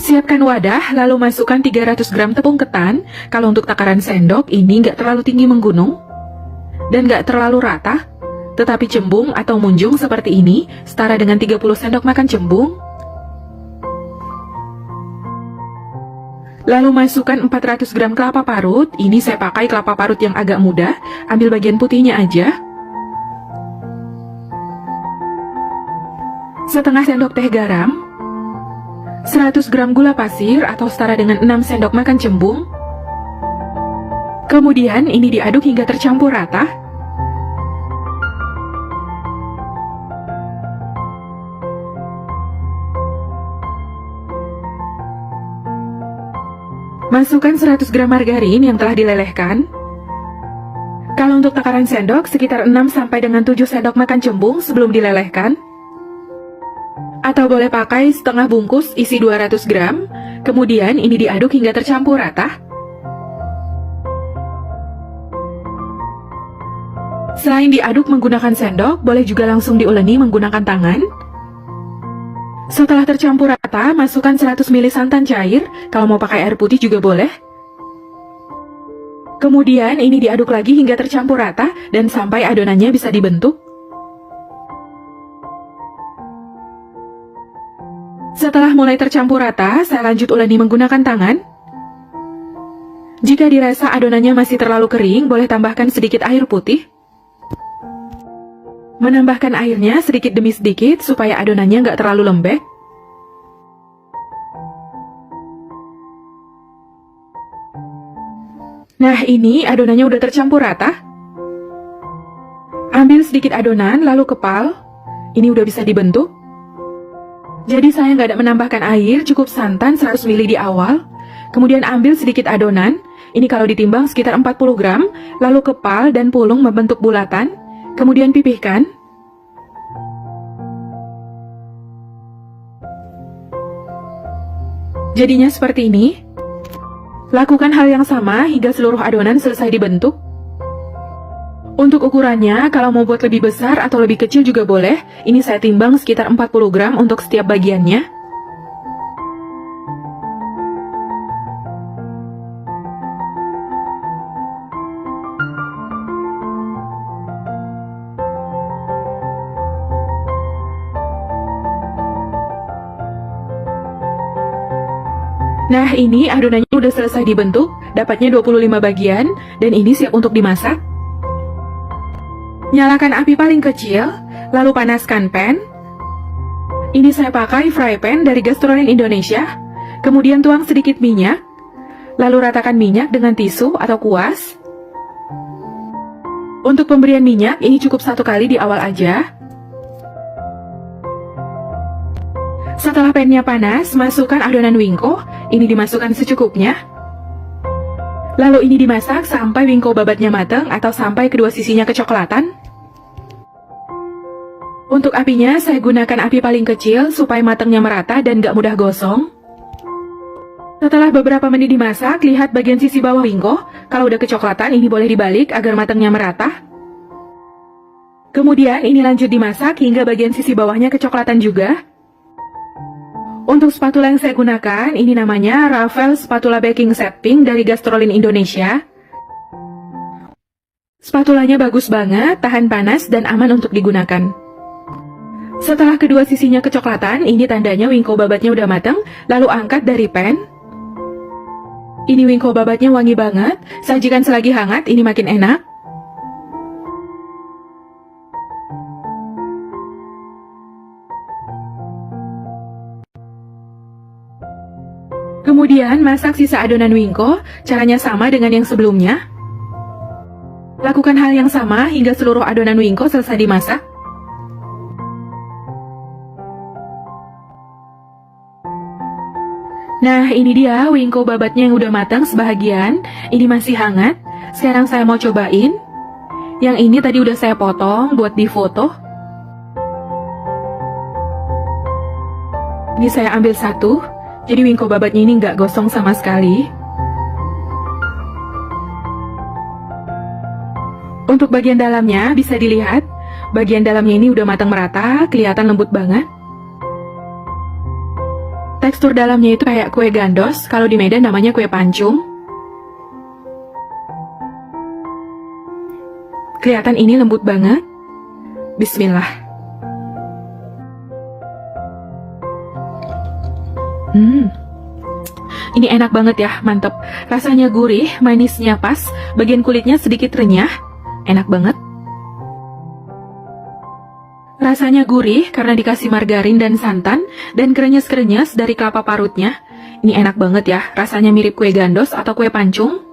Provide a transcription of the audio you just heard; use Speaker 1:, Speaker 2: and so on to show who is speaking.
Speaker 1: Siapkan wadah, lalu masukkan 300 gram tepung ketan. Kalau untuk takaran sendok, ini nggak terlalu tinggi menggunung dan nggak terlalu rata, tetapi cembung atau munjung seperti ini, setara dengan 30 sendok makan cembung. Lalu masukkan 400 gram kelapa parut. Ini saya pakai kelapa parut yang agak muda, ambil bagian putihnya aja. Setengah sendok teh garam, 100 gram gula pasir atau setara dengan 6 sendok makan cembung. Kemudian ini diaduk hingga tercampur rata. Masukkan 100 gram margarin yang telah dilelehkan. Kalau untuk takaran sendok, sekitar 6 sampai dengan 7 sendok makan cembung sebelum dilelehkan. Atau boleh pakai setengah bungkus isi 200 gram. Kemudian ini diaduk hingga tercampur rata. Selain diaduk menggunakan sendok, boleh juga langsung diuleni menggunakan tangan. Setelah tercampur rata, masukkan 100 ml santan cair. Kalau mau pakai air putih juga boleh. Kemudian ini diaduk lagi hingga tercampur rata dan sampai adonannya bisa dibentuk. Setelah mulai tercampur rata, saya lanjut uleni menggunakan tangan. Jika dirasa adonannya masih terlalu kering, boleh tambahkan sedikit air putih. Menambahkan airnya sedikit demi sedikit supaya adonannya nggak terlalu lembek. Nah, ini adonannya udah tercampur rata. Ambil sedikit adonan, lalu kepal. Ini udah bisa dibentuk. Jadi saya nggak ada menambahkan air, cukup santan 100 ml di awal. Kemudian ambil sedikit adonan. Ini kalau ditimbang sekitar 40 gram. Lalu kepal dan pulung membentuk bulatan. Kemudian pipihkan. Jadinya seperti ini. Lakukan hal yang sama hingga seluruh adonan selesai dibentuk. Untuk ukurannya, kalau mau buat lebih besar atau lebih kecil juga boleh. Ini saya timbang sekitar 40 gram untuk setiap bagiannya. Nah, ini adonannya udah selesai dibentuk, dapatnya 25 bagian, dan ini siap untuk dimasak. Nyalakan api paling kecil, lalu panaskan pan. Ini saya pakai fry pan dari Gastrolin Indonesia. Kemudian tuang sedikit minyak, lalu ratakan minyak dengan tisu atau kuas. Untuk pemberian minyak, ini cukup 1 kali di awal aja. Setelah pannya panas, masukkan adonan wingko. Ini dimasukkan secukupnya. Lalu ini dimasak sampai wingko babatnya matang atau sampai kedua sisinya kecoklatan. Untuk apinya, saya gunakan api paling kecil supaya matangnya merata dan gak mudah gosong. Setelah beberapa menit dimasak, lihat bagian sisi bawah wingko. Kalau udah kecoklatan, ini boleh dibalik agar matangnya merata. Kemudian ini lanjut dimasak hingga bagian sisi bawahnya kecoklatan juga. Untuk spatula yang saya gunakan, ini namanya Rafael Spatula Baking Set Pink dari Gastrolin Indonesia. Spatulanya bagus banget, tahan panas dan aman untuk digunakan. Setelah kedua sisinya kecoklatan, ini tandanya wingko babatnya udah matang, lalu angkat dari pan. Ini wingko babatnya wangi banget, sajikan selagi hangat, ini makin enak. Kemudian masak sisa adonan wingko, caranya sama dengan yang sebelumnya. Lakukan hal yang sama hingga seluruh adonan wingko selesai dimasak. Nah, ini dia wingko babatnya yang udah matang sebahagian. Ini masih hangat. Sekarang saya mau cobain. Yang ini tadi udah saya potong buat difoto. Ini saya ambil satu. Jadi wingko babatnya ini nggak gosong sama sekali. Untuk bagian dalamnya bisa dilihat. Bagian dalamnya ini udah matang merata, kelihatan lembut banget. Tekstur dalamnya itu kayak kue gandos, kalau di Medan namanya kue pancung. Kelihatan ini lembut banget. Bismillah. Ini enak banget ya, mantep. Rasanya gurih, manisnya pas, bagian kulitnya sedikit renyah. Enak banget. Rasanya gurih karena dikasih margarin dan santan, dan krenyes-krenyes dari kelapa parutnya. Ini enak banget ya, rasanya mirip kue gandos atau kue pancung.